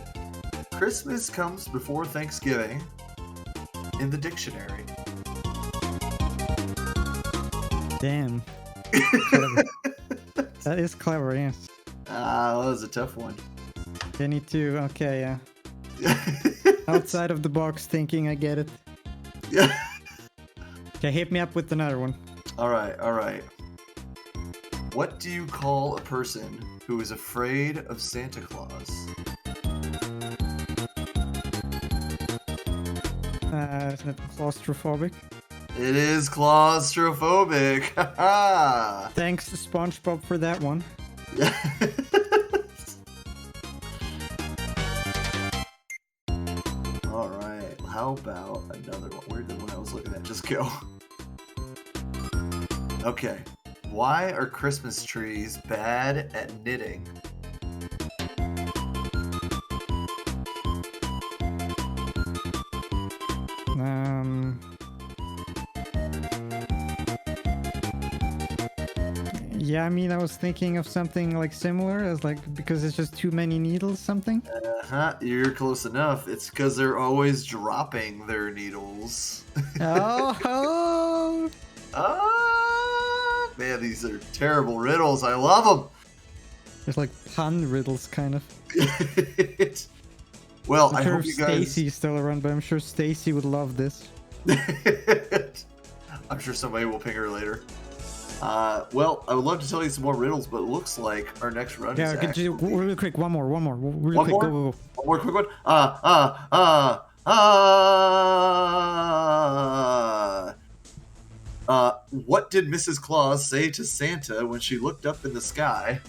Christmas comes before Thanksgiving in the dictionary. Damn. That is clever, yes. That was a tough one. Kenny too. Okay, yeah. Outside of the box thinking, I get it. Yeah. Okay, hit me up with another one. Alright. What do you call a person who is afraid of Santa Claus? Isn't it claustrophobic? It is claustrophobic. Thanks, SpongeBob, for that one. Yeah. Alright, how about another one? Where did the one I was looking at just go? Okay. Why are Christmas trees bad at knitting? Yeah, I mean, I was thinking of something like similar as like because it's just too many needles, something. You're close enough. It's because they're always dropping their needles. Oh. Man, these are terrible riddles. I love them. There's like pun riddles, kind of. Well, I'm I sure hope you guys. Stacy's still around, but I'm sure Stacy would love this. I'm sure somebody will ping her later. Well, I would love to tell you some more riddles, but it looks like our next run is actually... Really quick, one more. Really one quick, more? go. One more quick one. What did Mrs. Claus say to Santa when she looked up in the sky?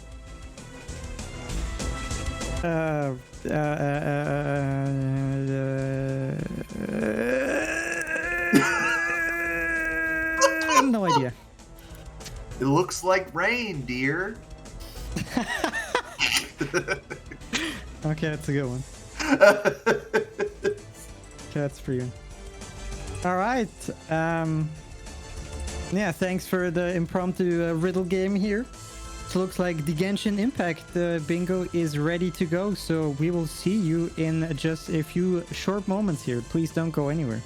No idea. It looks like rain, dear. Okay, that's a good one. That's for you. All right. Yeah, thanks for the impromptu riddle game here. So looks like the Genshin Impact bingo is ready to go. So we will see you in just a few short moments here. Please don't go anywhere.